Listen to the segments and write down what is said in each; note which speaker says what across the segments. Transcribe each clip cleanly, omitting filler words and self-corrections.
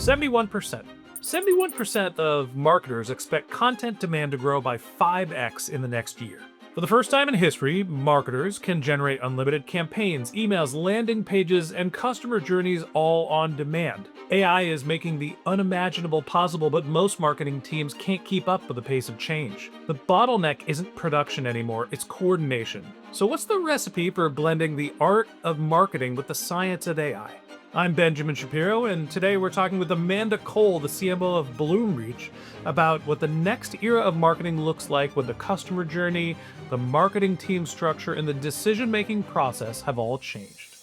Speaker 1: 71%. 71% of marketers expect content demand to grow by 5x in the next year. For the first time in history, marketers can generate unlimited campaigns, emails, landing pages, and customer journeys all on demand. AI is making the unimaginable possible, but most marketing teams can't keep up with the pace of change. The bottleneck isn't production anymore, it's coordination. So, what's the recipe for blending the art of marketing with the science of AI? I'm Benjamin Shapiro, and today we're talking with Amanda Cole, the CMO of Bloomreach, about what the next era of marketing looks like when the customer journey, the marketing team structure, and the decision-making process have all changed.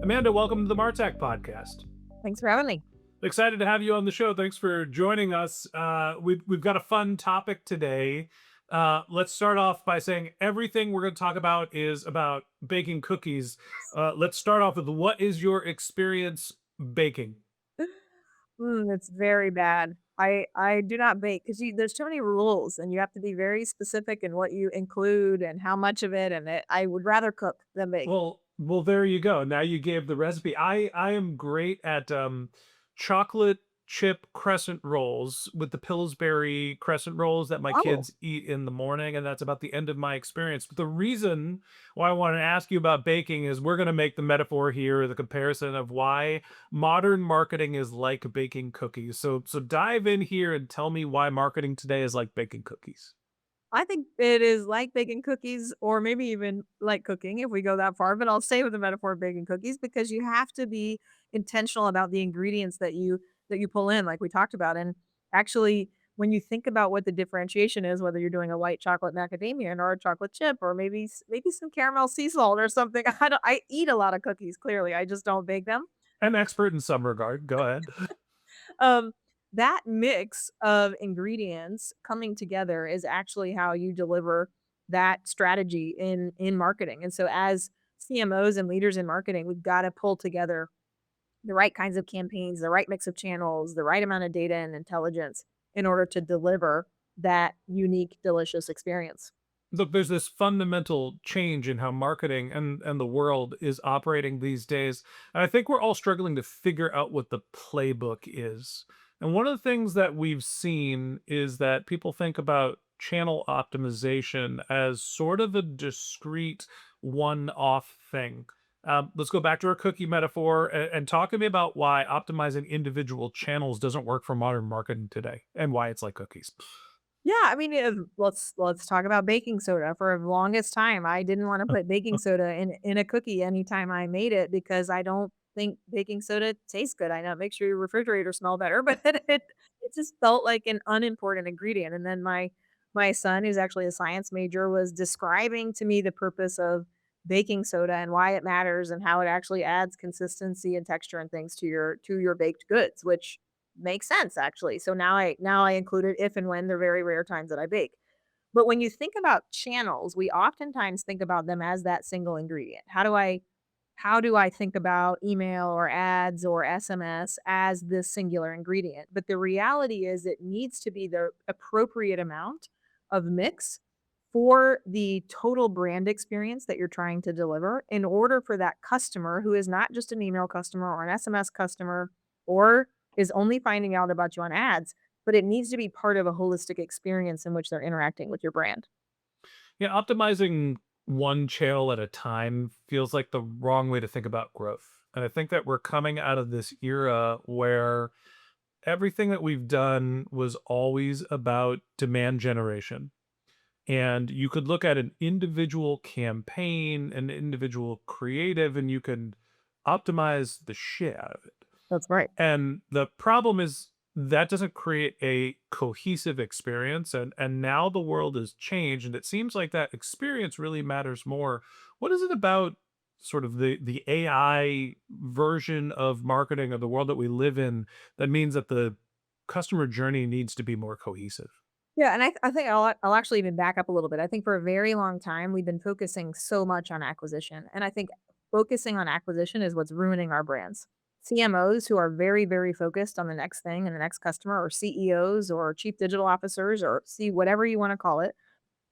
Speaker 1: Amanda, welcome to the Martech podcast.
Speaker 2: Thanks for having me.
Speaker 1: Excited to have you on the show. Thanks for joining us. We've got a fun topic today. Let's start off by saying everything we're going to talk about is about baking cookies. Let's start off with, what is your experience baking?
Speaker 2: It's very bad. I do not bake because there's too many rules, and you have to be very specific in what you include and how much of it. And I would rather cook than bake.
Speaker 1: Well, there you go. Now you gave the recipe. I am great at chocolate chip crescent rolls with the Pillsbury crescent rolls that my
Speaker 2: Oh,
Speaker 1: kids eat in the morning, and that's about the end of my experience. But the reason why I want to ask you about baking is we're going to make the metaphor here, the comparison of why modern marketing is like baking cookies. So dive in here and tell me why marketing today is like baking cookies.
Speaker 2: I think it is like baking cookies, or maybe even like cooking if we go that far. But I'll stay with the metaphor of baking cookies because you have to be intentional about the ingredients that you pull in, like we talked about. And actually, when you think about what the differentiation is, whether you're doing a white chocolate macadamia or a chocolate chip, or maybe some caramel sea salt or something. I eat a lot of cookies. Clearly, I just don't bake them.
Speaker 1: An expert in some regard. Go ahead.
Speaker 2: Um, that mix of ingredients coming together is actually how you deliver that strategy in marketing. And so as CMOs and leaders in marketing, we've got to pull together the right kinds of campaigns, the right mix of channels, the right amount of data and intelligence in order to deliver that unique, delicious experience.
Speaker 1: Look, there's this fundamental change in how marketing and the world is operating these days. And I think we're all struggling to figure out what the playbook is. And one of the things that we've seen is that people think about channel optimization as sort of a discrete one-off thing. Let's go back to our cookie metaphor and talk to me about why optimizing individual channels doesn't work for modern marketing today and why it's like cookies.
Speaker 2: Yeah, I mean, let's talk about baking soda. For the longest time, I didn't wanna put baking soda in a cookie anytime I made it because I don't think baking soda tastes good. I know it makes your refrigerator smell better, but it just felt like an unimportant ingredient. And then my son, who's actually a science major, was describing to me the purpose of baking soda and why it matters and how it actually adds consistency and texture and things to your baked goods, which makes sense actually. So now I include it if and when they're very rare times that I bake. But when you think about channels, we oftentimes think about them as that single ingredient. How do I think about email or ads or SMS as this singular ingredient? But the reality is it needs to be the appropriate amount of mix for the total brand experience that you're trying to deliver in order for that customer who is not just an email customer or an SMS customer or is only finding out about you on ads, but it needs to be part of a holistic experience in which they're interacting with your brand.
Speaker 1: Yeah, optimizing one channel at a time feels like the wrong way to think about growth. And I think that we're coming out of this era where everything that we've done was always about demand generation. And you could look at an individual campaign, an individual creative, and you can optimize the shit out of it.
Speaker 2: That's right.
Speaker 1: And the problem is that doesn't create a cohesive experience, and now the world has changed, and it seems like that experience really matters more. What is it about sort of the AI version of marketing of the world that we live in that means that the customer journey needs to be more cohesive?
Speaker 2: Yeah, and I think I'll actually even back up a little bit. I think for a very long time we've been focusing so much on acquisition, and I think focusing on acquisition is what's ruining our brands. CMOs who are very, very focused on the next thing and the next customer, or CEOs or chief digital officers, or see whatever you want to call it,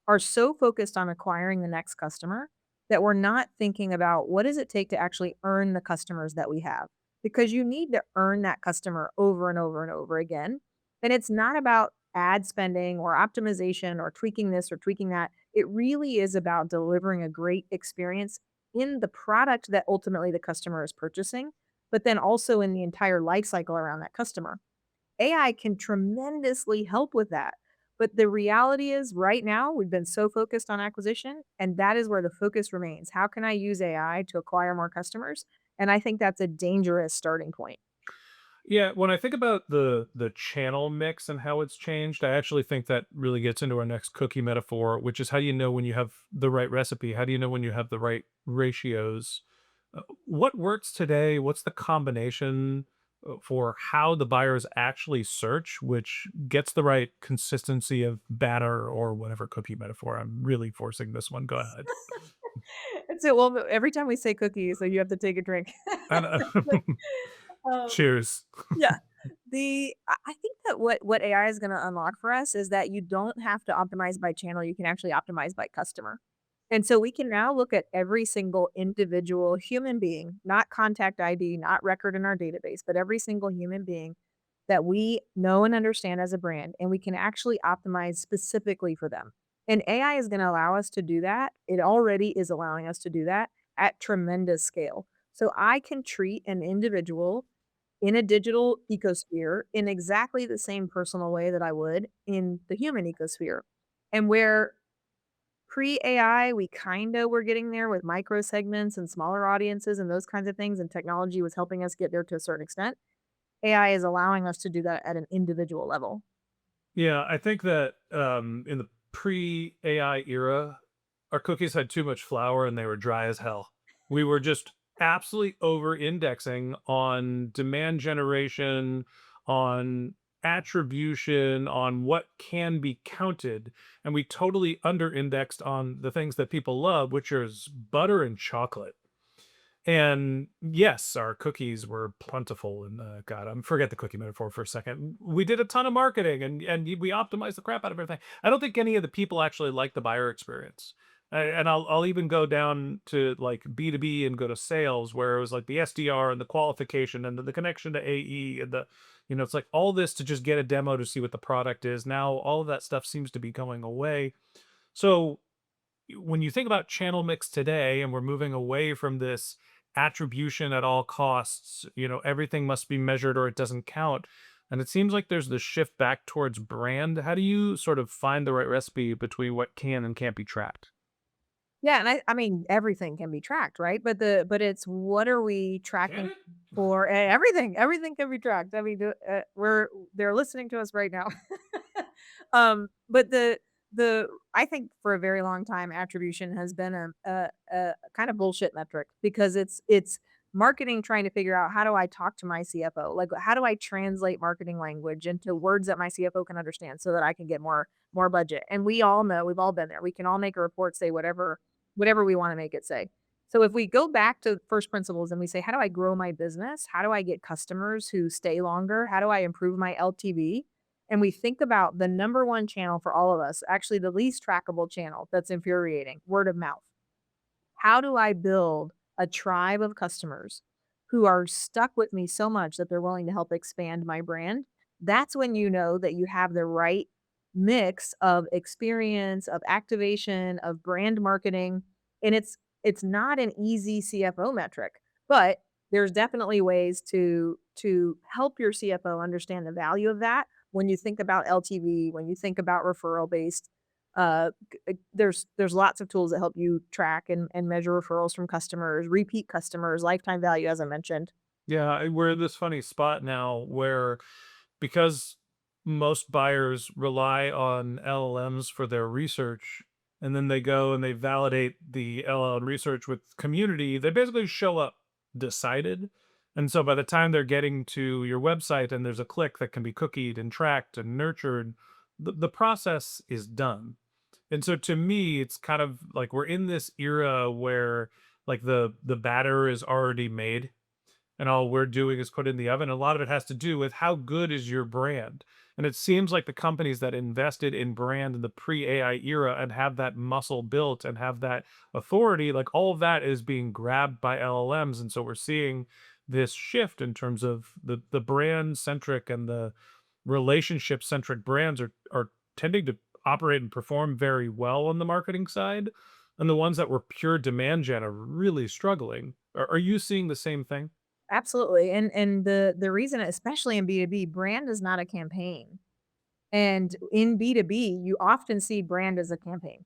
Speaker 2: are so focused on acquiring the next customer that we're not thinking about what does it take to actually earn the customers that we have? Because you need to earn that customer over and over and over again. And it's not about ad spending or optimization or tweaking this or tweaking that. It really is about delivering a great experience in the product that ultimately the customer is purchasing, but then also in the entire life cycle around that customer. AI can tremendously help with that. But the reality is, right now, we've been so focused on acquisition, and that is where the focus remains. How can I use AI to acquire more customers? And I think that's a dangerous starting point.
Speaker 1: Yeah, when I think about the channel mix and how it's changed, I actually think that really gets into our next cookie metaphor, which is how do you know when you have the right recipe? How do you know when you have the right ratios? What works today? What's the combination for how the buyers actually search, which gets the right consistency of batter or whatever cookie metaphor? I'm really forcing this one. Go ahead.
Speaker 2: That's it. Well, every time we say cookies, so you have to take a drink.
Speaker 1: And,
Speaker 2: Like, um,
Speaker 1: cheers.
Speaker 2: yeah. I think that what AI is gonna unlock for us is that you don't have to optimize by channel, you can actually optimize by customer. And so we can now look at every single individual human being, not contact ID, not record in our database, but every single human being that we know and understand as a brand, and we can actually optimize specifically for them. And AI is gonna allow us to do that. It already is allowing us to do that at tremendous scale. So I can treat an individual in a digital ecosphere in exactly the same personal way that I would in the human ecosphere. And where pre-AI, we kinda were getting there with micro segments and smaller audiences and those kinds of things, and technology was helping us get there to a certain extent. AI is allowing us to do that at an individual level.
Speaker 1: Yeah, I think that in the pre AI era, our cookies had too much flour and they were dry as hell. We were just absolutely over indexing on demand generation, on attribution, on what can be counted. And we totally under indexed on the things that people love, which is butter and chocolate. And yes, our cookies were plentiful and, God, forget the cookie metaphor for a second. We did a ton of marketing and we optimized the crap out of everything. I don't think any of the people actually like the buyer experience. And I'll even go down to like B2B and go to sales where it was like the SDR and the qualification and the connection to AE and it's like all this to just get a demo to see what the product is. Now all of that stuff seems to be going away. So when you think about channel mix today and we're moving away from this attribution at all costs, everything must be measured or it doesn't count. And it seems like there's this shift back towards brand. How do you sort of find the right recipe between what can and can't be tracked?
Speaker 2: Yeah, and I mean, everything can be tracked, right? But it's what are we
Speaker 1: Can
Speaker 2: tracking
Speaker 1: it?
Speaker 2: for everything can be tracked. I mean, they're listening to us right now. But the I think for a very long time, attribution has been a kind of bullshit metric because it's marketing trying to figure out how do I talk to my CFO? Like, how do I translate marketing language into words that my CFO can understand so that I can get more budget? And we all know, we've all been there. We can all make a report say whatever we wanna make it say. So if we go back to first principles and we say, "How do I grow my business? How do I get customers who stay longer? How do I improve my LTV?" And we think about the number 1 channel for all of us, actually the least trackable channel that's infuriating, word of mouth. How do I build a tribe of customers who are stuck with me so much that they're willing to help expand my brand? That's when you know that you have the right mix of experience, of activation, of brand marketing, and it's not an easy CFO metric, but there's definitely ways to help your CFO understand the value of that when you think about LTV, when you think about referral based there's lots of tools that help you track and measure referrals from customers, repeat customers, lifetime value, as I mentioned.
Speaker 1: Yeah, we're in this funny spot now where because most buyers rely on LLMs for their research and then they go and they validate the LLM research with community, they basically show up decided. And so by the time they're getting to your website and there's a click that can be cookied and tracked and nurtured, the process is done. And so to me, it's kind of like we're in this era where like the batter is already made and all we're doing is put in the oven. A lot of it has to do with how good is your brand. And it seems like the companies that invested in brand in the pre-AI era and have that muscle built and have that authority, like all of that is being grabbed by LLMs. And so we're seeing this shift in terms of the brand centric and the relationship centric brands are tending to operate and perform very well on the marketing side. And the ones that were pure demand gen are really struggling. Are you seeing the same thing?
Speaker 2: Absolutely. And the reason, especially in B2B, brand is not a campaign. And in B2B, you often see brand as a campaign.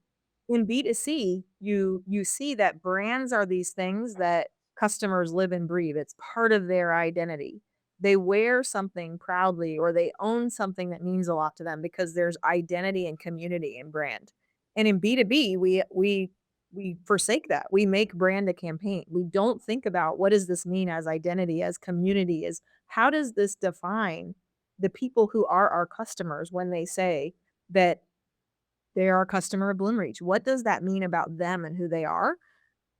Speaker 2: In B2C, you see that brands are these things that customers live and breathe. It's part of their identity. They wear something proudly or they own something that means a lot to them because there's identity and community in brand. And in B2B, we forsake that. We make brand a campaign. We don't think about what does this mean as identity, as community, as how does this define the people who are our customers when they say that they are a customer of Bloomreach. What does that mean about them and who they are?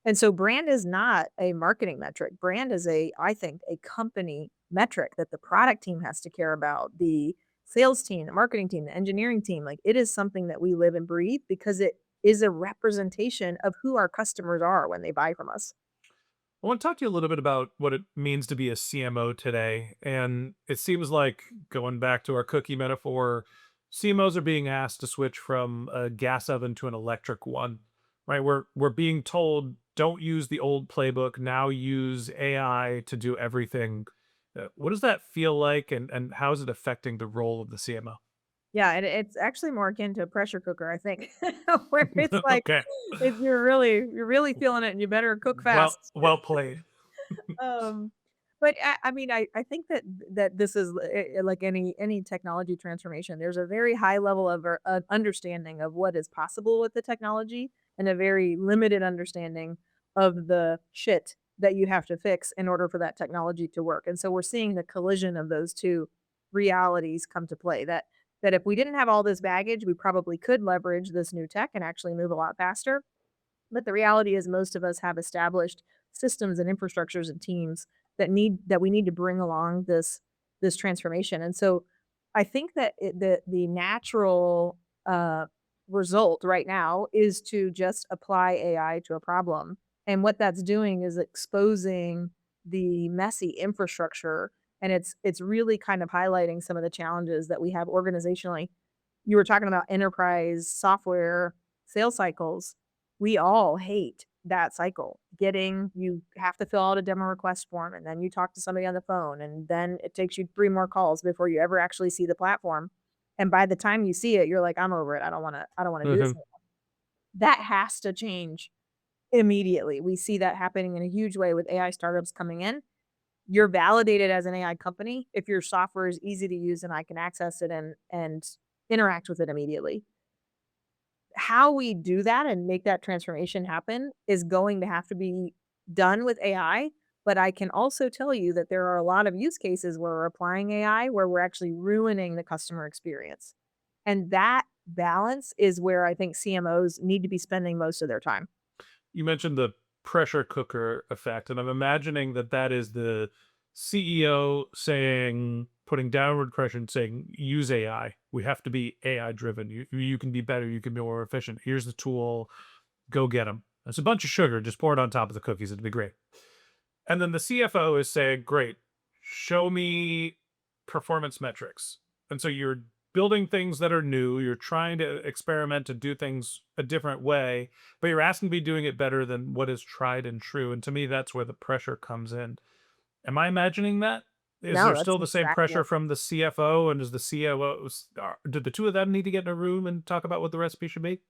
Speaker 2: And so brand is not a marketing metric. Brand is I think, a company metric that the product team has to care about, the sales team, the marketing team, the engineering team. Like it is something that we live and breathe because it is a representation of who our customers are when they buy from us.
Speaker 1: I want to talk to you a little bit about what it means to be a CMO today. And it seems like going back to our cookie metaphor, CMOs are being asked to switch from a gas oven to an electric one, right? We're being told don't use the old playbook, now use AI to do everything. What does that feel like, and how is it affecting the role of the CMO?
Speaker 2: Yeah, it's actually more akin to a pressure cooker, I think, where it's like
Speaker 1: Okay,
Speaker 2: you're really feeling it and you better cook
Speaker 1: well
Speaker 2: fast.
Speaker 1: well played.
Speaker 2: Um, but I mean, I think that this is like any technology transformation. There's a very high level of understanding of what is possible with the technology, and a very limited understanding of the shit that you have to fix in order for that technology to work. And so we're seeing the collision of those two realities come to play. That if we didn't have all this baggage, we probably could leverage this new tech and actually move a lot faster, but the reality is most of us have established systems and infrastructures and teams that we need to bring along this transformation. And so I think that the natural result right now is to just apply AI to a problem. And what that's doing is exposing the messy infrastructure, and it's really kind of highlighting some of the challenges that we have organizationally. You were talking about enterprise software sales cycles. We all hate that cycle. You have to fill out a demo request form, and then you talk to somebody on the phone, and then it takes you 3 more calls before you ever actually see the platform. And by the time you see it, you're like, "I'm over it. I don't wanna do this
Speaker 1: Mhm.
Speaker 2: anymore." That has to change immediately. We see that happening in a huge way with AI startups coming in. You're validated as an AI company if your software is easy to use and I can access it and interact with it immediately. How we do that and make that transformation happen is going to have to be done with AI, but I can also tell you that there are a lot of use cases where we're applying AI where we're actually ruining the customer experience. And that balance is where I think CMOs need to be spending most of their time.
Speaker 1: You mentioned the pressure cooker effect, and I'm imagining that that is the CEO saying, putting downward pressure and saying, use AI. We have to be AI driven. You can be better. You can be more efficient. Here's the tool. Go get them. It's a bunch of sugar. Just pour it on top of the cookies. It'd be great. And then the CFO is saying, great, show me performance metrics. And so you're building things that are new. You're trying to experiment to do things a different way, but you're asking to be doing it better than what is tried and true. And to me, that's where the pressure comes in. Am I imagining that? Is
Speaker 2: No,
Speaker 1: there
Speaker 2: that's
Speaker 1: still the same
Speaker 2: exactly
Speaker 1: pressure from the CFO, and does the COO? Did the two of them need to get in a room and talk about what the recipe should be?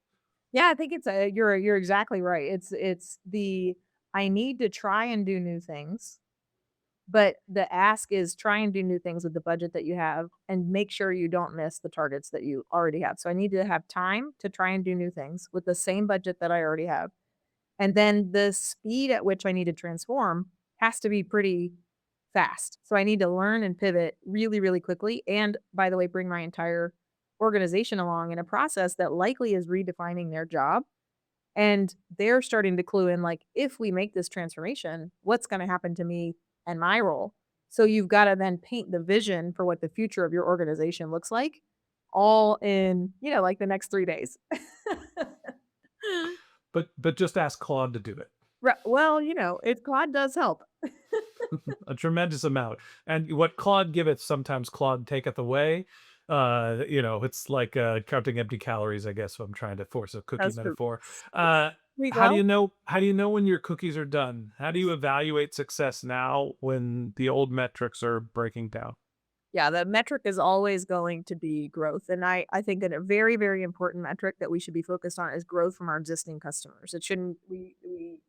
Speaker 2: yeah, I think it's a you're exactly right. It's the I need to try and do new things. But the ask is try and do new things with the budget that you have and make sure you don't miss the targets that you already have. So I need to have time to try and do new things with the same budget that I already have. And then the speed at which I need to transform has to be pretty fast. So I need to learn and pivot really, really quickly. And by the way, bring my entire organization along in a process that likely is redefining their job. And they're starting to clue in like, if we make this transformation, what's going to happen to me and my role? So you've gotta then paint the vision for what the future of your organization looks like, all in, like the next 3 days.
Speaker 1: But just ask Claude to do it.
Speaker 2: Well, it Claude does help.
Speaker 1: A tremendous amount. And what Claude giveth, sometimes Claude taketh away. It's like counting empty calories, I guess, if I'm trying to force a cookie
Speaker 2: That's true.
Speaker 1: metaphor. Uh, how do
Speaker 2: Well,
Speaker 1: you know? How do you know when your cookies are done? How do you evaluate success now when the old metrics are breaking down?
Speaker 2: yeah, the metric is always going to be growth, and I think that a very, very important metric that we should be focused on is growth from our existing customers. It shouldn't we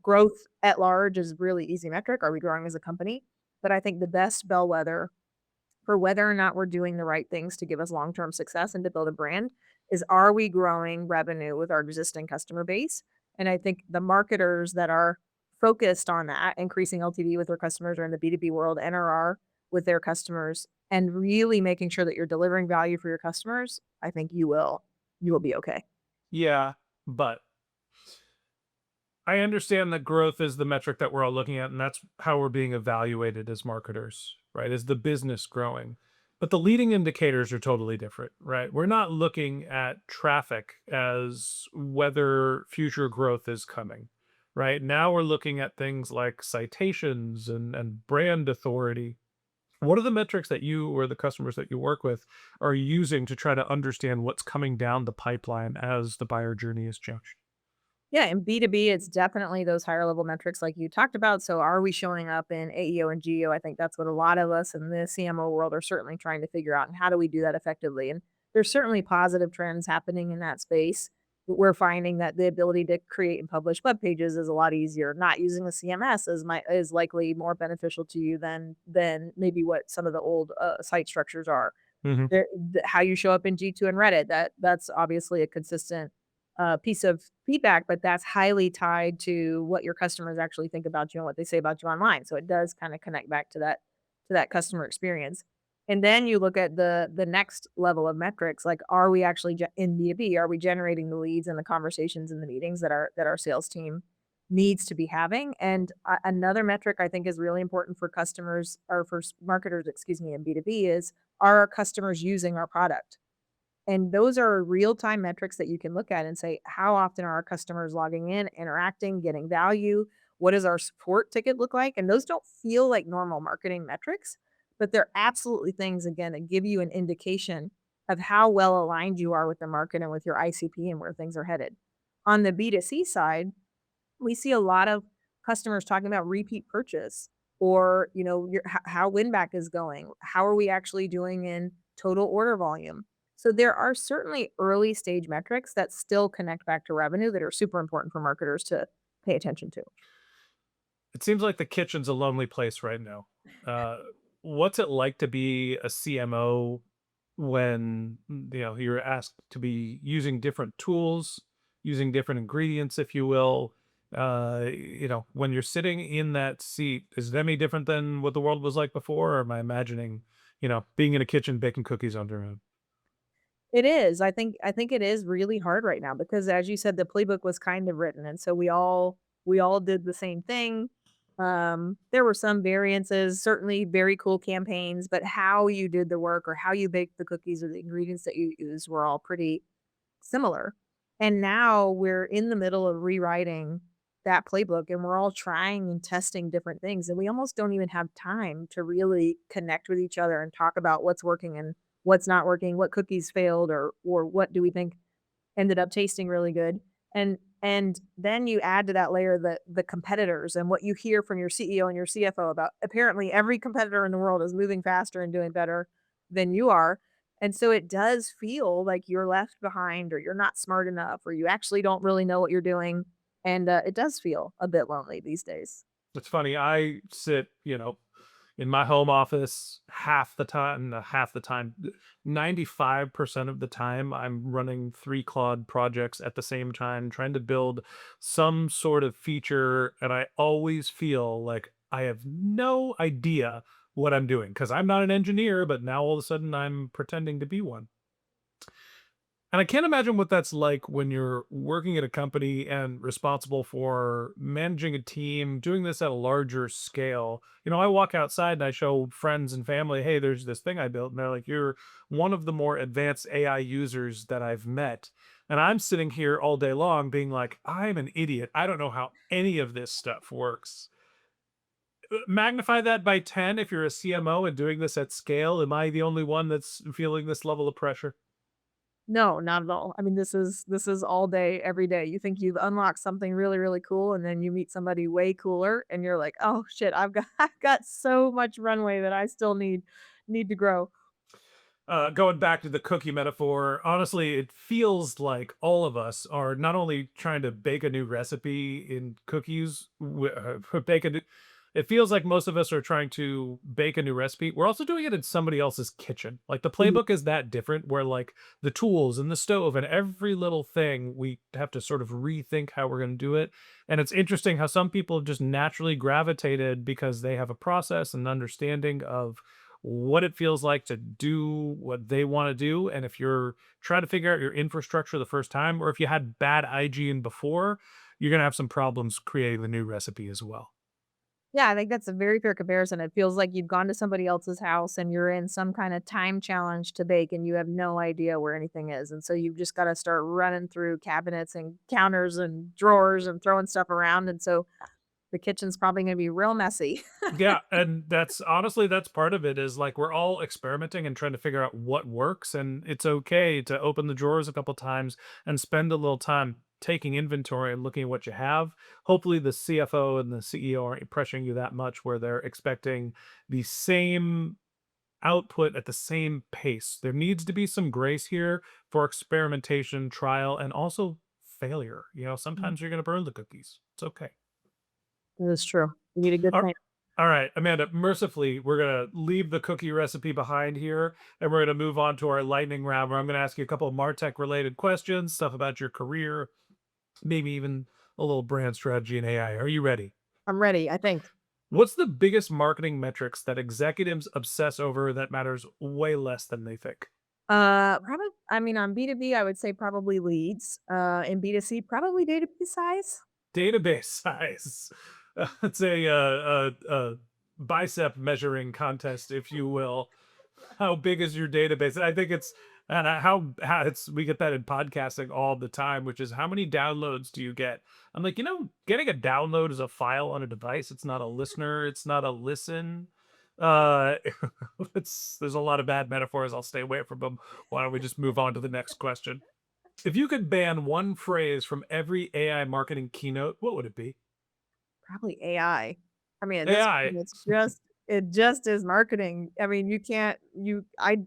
Speaker 2: growth at large is really easy metric. Are we growing as a company? But I think the best bellwether for whether or not we're doing the right things to give us long-term success and to build a brand is, are we growing revenue with our existing customer base? And I think the marketers that are focused on that, increasing LTV with their customers or in the B2B world, NRR with their customers, and really making sure that you're delivering value for your customers, I think you will be okay.
Speaker 1: Yeah, but I understand that growth is the metric that we're all looking at, and that's how we're being evaluated as marketers, right? Is the business growing? But the leading indicators are totally different, right? We're not looking at traffic as whether future growth is coming, right? Now we're looking at things like citations and brand authority. What are the metrics that you or the customers that you work with are using to try to understand what's coming down the pipeline as the buyer journey is changed?
Speaker 2: Yeah, in B2B, it's definitely those higher level metrics like you talked about. So are we showing up in AEO and GEO? I think that's what a lot of us in the CMO world are certainly trying to figure out, and how do we do that effectively? And there's certainly positive trends happening in that space. We're finding that the ability to create and publish web pages is a lot easier. Not using a CMS is likely more beneficial to you than maybe what some of the old site structures are.
Speaker 1: Mhm.
Speaker 2: How you show up in G2 and Reddit, that's obviously a consistent, piece of feedback, but that's highly tied to what your customers actually think about you and what they say about you online. So it does kinda connect back to that customer experience. And then you look at the next level of metrics, like, are we actually in B2B, are we generating the leads and the conversations and the meetings that our sales team needs to be having? And another metric I think is really important for customers or for marketers, excuse me, in B2B is, are our customers using our product? And those are real-time metrics that you can look at and say, how often are our customers logging in, interacting, getting value? What does our support ticket look like? And those don't feel like normal marketing metrics, but they're absolutely things, again, that give you an indication of how well aligned you are with the market and with your ICP and where things are headed. On the B2C side, we see a lot of customers talking about repeat purchase, or how win back is going, how are we actually doing in total order volume. So there are certainly early stage metrics that still connect back to revenue that are super important for marketers to pay attention to.
Speaker 1: It seems like the kitchen's a lonely place right now. Uh, what's it like to be a CMO when you're asked to be using different tools, using different ingredients, if you will? When you're sitting in that seat, is it any different than what the world was like before? Or am I imagining, being in a kitchen baking cookies on their own?
Speaker 2: It is. I think it is really hard right now because, as you said, the playbook was kind of written, and so we all did the same thing. There were some variances, certainly very cool campaigns, but how you did the work or how you baked the cookies or the ingredients that you used were all pretty similar. And now we're in the middle of rewriting that playbook, and we're all trying and testing different things. And we almost don't even have time to really connect with each other and talk about what's working and what's not working, what cookies failed, or what do we think ended up tasting really good. And then you add to that layer the competitors and what you hear from your CEO and your CFO about, apparently every competitor in the world is moving faster and doing better than you are. And so it does feel like you're left behind, or you're not smart enough, or you actually don't really know what you're doing. And it does feel a bit lonely these days.
Speaker 1: It's funny. I sit, in my home office half the time, 95% of the time, I'm running 3 Claude projects at the same time, trying to build some sort of feature, and I always feel like I have no idea what I'm doing because 'cause I'm not an engineer, but now all of a sudden I'm pretending to be one. And I can't imagine what that's like when you're working at a company and responsible for managing a team, doing this at a larger scale. I walk outside and I show friends and family, hey, there's this thing I built. And they're like, you're one of the more advanced AI users that I've met. And I'm sitting here all day long being like, I'm an idiot. I don't know how any of this stuff works. Magnify that by 10 if you're a CMO and doing this at scale. Am I the only one that's feeling this level of pressure?
Speaker 2: No, not at all. I mean, this is all day, every day. You think you've unlocked something really, really cool, and then you meet somebody way cooler, and you're like, "Oh shit, I've got so much runway that I still need to grow."
Speaker 1: Going back to the cookie metaphor, honestly, it feels like all of us are not only trying to bake a new recipe in cookies, bake a new, it feels like most of us are trying to bake a new recipe. We're also doing it in somebody else's kitchen. Like the
Speaker 2: Ye
Speaker 1: playbook is that different, where like the tools and the stove and every little thing, we have to sort of rethink how we're going to do it. And it's interesting how some people have just naturally gravitated because they have a process and understanding of what it feels like to do what they want to do. And if you're trying to figure out your infrastructure the first time, or if you had bad hygiene before, you're going to have some problems creating the new recipe as well.
Speaker 2: Yeah, I think that's a very fair comparison. It feels like you've gone to somebody else's house and you're in some kinda time challenge to bake, and you have no idea where anything is, and so you've just gotta start running through cabinets and counters and drawers and throwing stuff around, and so the kitchen's probably gonna be real messy.
Speaker 1: Yeah, and that's honestly that's part of it is like we're all experimenting and trying to figure out what works, and it's okay to open the drawers a couple times and spend a little time taking inventory and looking at what you have. Hopefully the CFO and the CEO aren't pressuring you that much where they're expecting the same output at the same pace. There needs to be some grace here for experimentation, trial, and also failure.
Speaker 2: Mm,
Speaker 1: Sometimes you're going to burn the cookies. It's okay.
Speaker 2: that is true. You need a good
Speaker 1: All
Speaker 2: plan.
Speaker 1: all right, Amanda, mercifully, we're going to leave the cookie recipe behind here and we're going to move on to our lightning round where I'm going to ask you a couple of Martech related questions, stuff about your career, maybe even a little brand strategy and AI. Are you ready?
Speaker 2: I'm ready, I think.
Speaker 1: What's the biggest marketing metrics that executives obsess over that matters way less than they think?
Speaker 2: Probably I mean, on B2B, I would say probably leads, in B2C, probably database size.
Speaker 1: Database size. It's a bicep measuring contest, if you will. How big is your database? And I think it's and how it's we get that in podcasting all the time, which is how many downloads do you get? I'm like, getting a download is a file on a device. It's not a listener. It's not a listen. Uh, it's there's a lot of bad metaphors. I'll stay away from them. Why don't we just move on to the next question? If you could ban one phrase from every AI marketing keynote, what would it be?
Speaker 2: Probably AI. I mean, at this
Speaker 1: AI.
Speaker 2: point, it just is marketing. I mean, you can't you I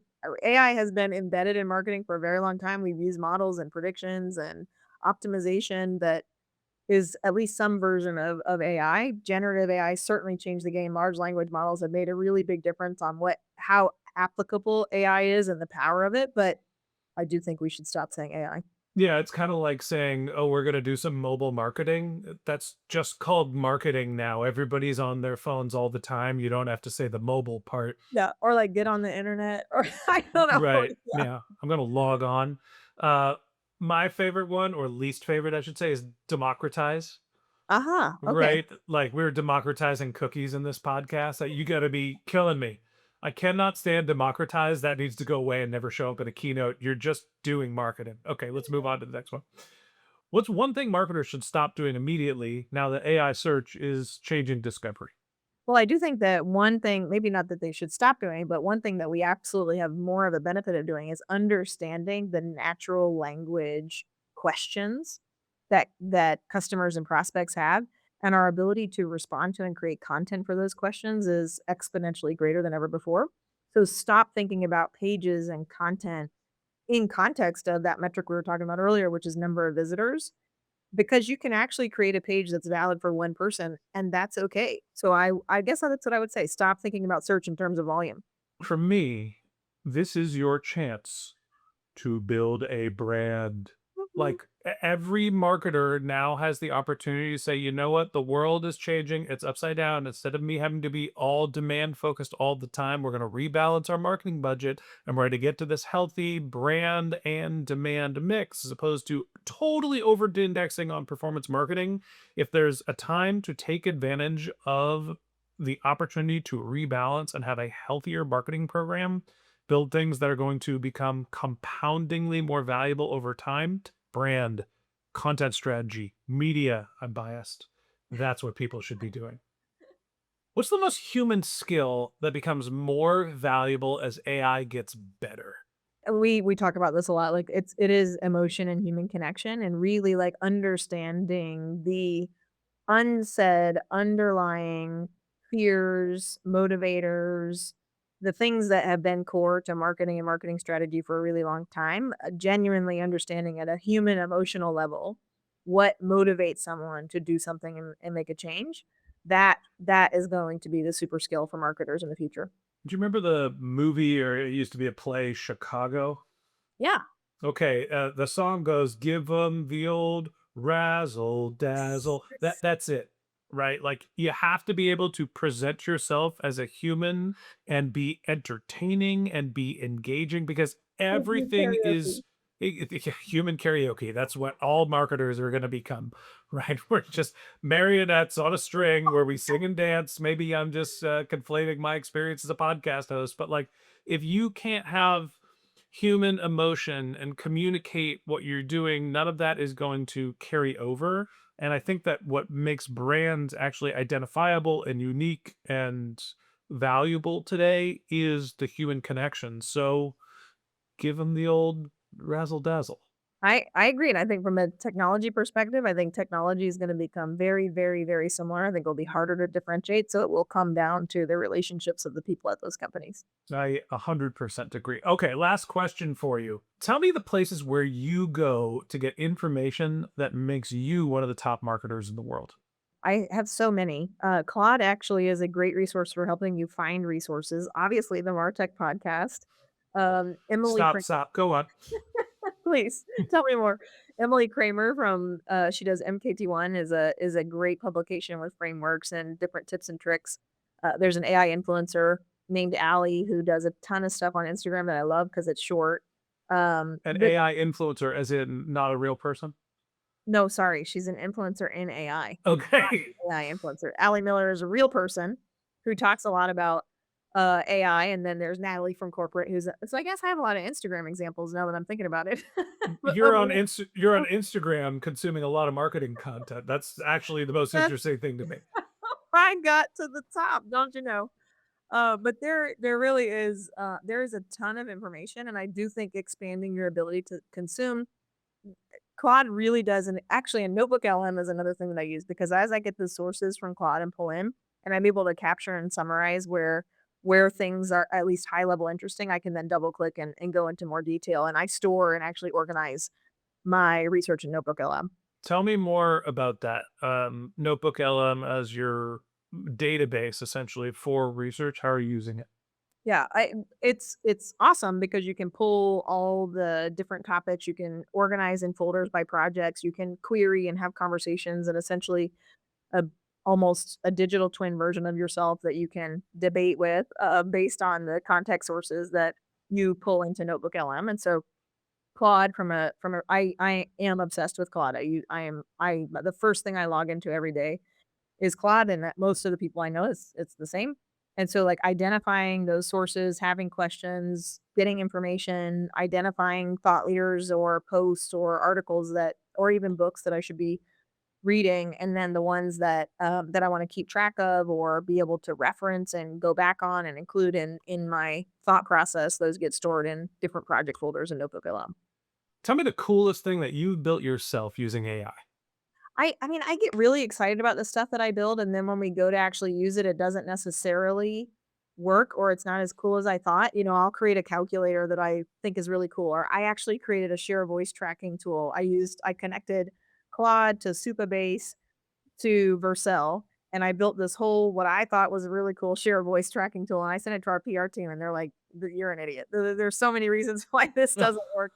Speaker 2: AI has been embedded in marketing for a very long time. We've used models and predictions and optimization that is at least some version of AI. Generative AI certainly changed the game. Large language models have made a really big difference on what how applicable AI is and the power of it, but I do think we should stop saying AI.
Speaker 1: Yeah, it's kind of like saying, "Oh, we're going to do some mobile marketing." That's just called marketing now. Everybody's on their phones all the time. You don't have to say the mobile part.
Speaker 2: Yeah, or like get on the internet or I don't know.
Speaker 1: Right. Yeah. I'm going to log on. Uh my favorite one or least favorite I should say is democratize.
Speaker 2: Uh-huh, okay.
Speaker 1: Right? Like, we're democratizing cookies in this podcast, you gotta be killing me. I cannot stand democratize, that needs to go away and never show up in a keynote, you're just doing marketing. Okay, let's move on to the next one. What's one thing marketers should stop doing immediately now that AI search is changing discovery?
Speaker 2: Well, I do think that one thing, maybe not that they should stop doing, but one thing that we absolutely have more of a benefit of doing is understanding the natural language questions that customers and prospects have, and our ability to respond to and create content for those questions is exponentially greater than ever before. So stop thinking about pages and content in context of that metric we were talking about earlier, which is number of visitors, because you can actually create a page that's valid for one person, and that's okay. So I guess that's what I would say. Stop thinking about search in terms of volume.
Speaker 1: For me, this is your chance to build a brand.
Speaker 2: Mhm.
Speaker 1: Like, Every marketer now has the opportunity to say, you know what, the world is changing. It's upside down. Instead of me having to be all demand focused all the time, we're going to rebalance our marketing budget and we're going to get to this healthy brand and demand mix as opposed to totally over indexing on performance marketing. If there's a time to take advantage of the opportunity to rebalance and have a healthier marketing program, build things that are going to become compoundingly more valuable over time, brand, content strategy, media. I'm biased. That's what people should be doing. What's the most human skill that becomes more valuable as AI gets better?
Speaker 2: We talk about this a lot, like, it is emotion and human connection and really, like, understanding the unsaid, underlying fears, motivators, the things that have been core to marketing and marketing strategy for a really long time, genuinely understanding at a human emotional level what motivates someone to do something and make a change, that is going to be the super skill for marketers in the future.
Speaker 1: Do you remember the movie, or it used to be a play, Chicago?
Speaker 2: Yeah.
Speaker 1: Okay, the song goes, "Give them the old razzle dazzle." That's it, right? Like you have to be able to present yourself as a human and be entertaining and be engaging because everything
Speaker 2: Karaoke.
Speaker 1: is human karaoke. That's what all marketers are going to become, right? We're just marionettes on a string where we sing and dance. Maybe I'm just conflating my experience as a podcast host, but like if you can't have human emotion and communicate what you're doing, none of that is going to carry over. And I think that what makes brands actually identifiable and unique and valuable today is the human connection. So give them the old razzle dazzle.
Speaker 2: I agree, and I think from a technology perspective, I think technology is gonna become very, very, very similar. I think it'll be harder to differentiate, so it will come down to the relationships of the people at those companies.
Speaker 1: I 100% agree. Okay, last question for you. Tell me the places where you go to get information that makes you one of the top marketers in the world.
Speaker 2: I have so many. Claude actually is a great resource for helping you find resources. Obviously, the Martech podcast. Emily
Speaker 1: Stop, stop, go on.
Speaker 2: Please, tell me more. Emily Kramer from, she does MKT1 is a great publication with frameworks and different tips and tricks. There's an AI influencer named Allie who does a ton of stuff on Instagram that I love because it's short.
Speaker 1: An
Speaker 2: But
Speaker 1: AI influencer, as in not a real person?
Speaker 2: no, sorry, she's an influencer in AI, not
Speaker 1: Okay.
Speaker 2: an AI influencer. Allie Miller is a real person who talks a lot about AI, and then there's Natalie from corporate who's so I guess I have a lot of Instagram examples now that I'm thinking about it. But
Speaker 1: You're on Instagram consuming a lot of marketing content. That's actually the most
Speaker 2: that's
Speaker 1: interesting thing to me.
Speaker 2: I got to the top, don't you know? But there really is there is a ton of information, and I do think expanding your ability to consume Claude really does, and actually, a Notebook LM is another thing that I use because as I get the sources from Claude and pull in, and I'm able to capture and summarize where things are at least high level interesting, I can then double click and go into more detail, and I store and actually organize my research in Notebook LM.
Speaker 1: Tell me more about that. Notebook LM as your database essentially for research. How are you using it?
Speaker 2: Yeah, it's awesome because you can pull all the different topics, you can organize in folders by projects, you can query and have conversations and essentially a almost a digital twin version of yourself that you can debate with based on the context sources that you pull into Notebook LM. And so Claude from a I am obsessed with Claude. I am I the first thing I log into every day is Claude, and that most of the people I know it's the same. And so, like, identifying those sources, having questions, getting information, identifying thought leaders or posts or articles that or even books that I should be reading, and then the ones that I wanna keep track of or be able to reference and go back on and include in my thought process, those get stored in different project folders in Notebook LM.
Speaker 1: Tell me the coolest thing that you've built yourself using AI.
Speaker 2: I mean, I get really excited about the stuff that I build, and then when we go to actually use it, it doesn't necessarily work or it's not as cool as I thought. You know, I'll create a calculator that I think is really cool, or I actually created a share voice tracking tool. I connected Claude to Supabase to Vercel, and I built this whole what I thought was a really cool share voice tracking tool, and I sent it to our PR team, and they're like, You're an idiot. There's so many reasons why this doesn't work."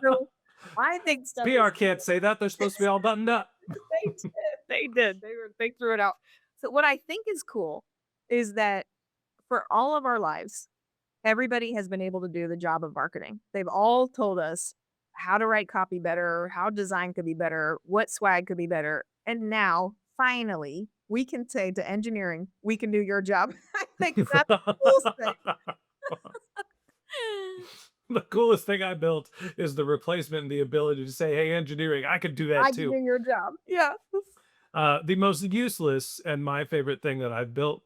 Speaker 2: So I think stuff
Speaker 1: PR
Speaker 2: is
Speaker 1: can't say that. They're supposed to be all buttoned up.
Speaker 2: they did. They did. They threw it out. So what I think is cool is that for all of our lives, everybody has been able to do the job of marketing. They've all told us how to write copy better, how design could be better, what swag could be better. And now, finally, we can say to engineering, we can do your job. I think that's the coolest thing.
Speaker 1: The coolest thing I built is the replacement and the ability to say, "Hey, engineering, I could do that
Speaker 2: I can do
Speaker 1: too."
Speaker 2: your job. Yeah.
Speaker 1: The most useless and my favorite thing that I've built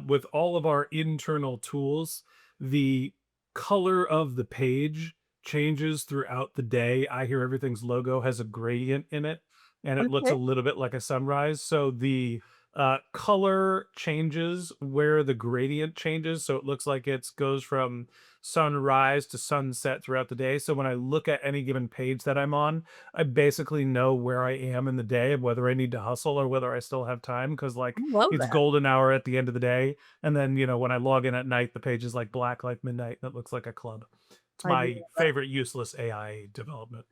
Speaker 1: with all of our internal tools, the color of the page changes throughout the day. I hear everything's logo has a gradient in it, and it looks a
Speaker 2: Okay.
Speaker 1: little bit like a sunrise. So the color changes where the gradient changes. So it looks like it goes from sunrise to sunset throughout the day. So when I look at any given page that I'm on, I basically know where I am in the day and whether I need to hustle or whether I still have time because
Speaker 2: I
Speaker 1: like
Speaker 2: love
Speaker 1: it's
Speaker 2: that.
Speaker 1: golden hour at the end of the day. And then, when I log in at night, the page is like black like midnight and it looks like a club. It's
Speaker 2: I do
Speaker 1: my
Speaker 2: love that.
Speaker 1: favorite useless AI development.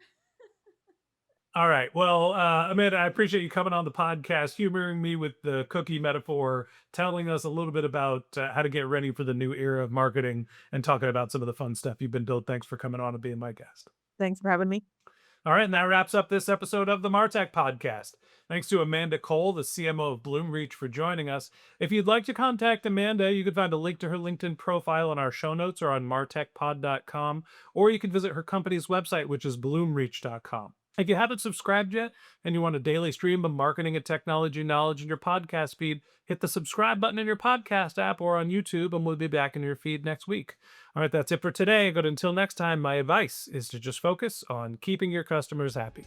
Speaker 1: All right. Well, Amanda, I appreciate you coming on the podcast, humoring me with the cookie metaphor, telling us a little bit about how to get ready for the new era of marketing, and talking about some of the fun stuff you've been doing. Thanks for coming on and being my guest.
Speaker 2: Thanks for having me.
Speaker 1: All right, and that wraps up this episode of the Martech Podcast. Thanks to Amanda Cole, the CMO of Bloomreach, for joining us. If you'd like to contact Amanda, you can find a link to her LinkedIn profile in our show notes or on martechpod.com, or you can visit her company's website, which is bloomreach.com. If you haven't subscribed yet and you want a daily stream of marketing and technology knowledge in your podcast feed, hit the subscribe button in your podcast app or on YouTube, and we'll be back in your feed next week. All right, that's it for today. But until next time, my advice is to just focus on keeping your customers happy.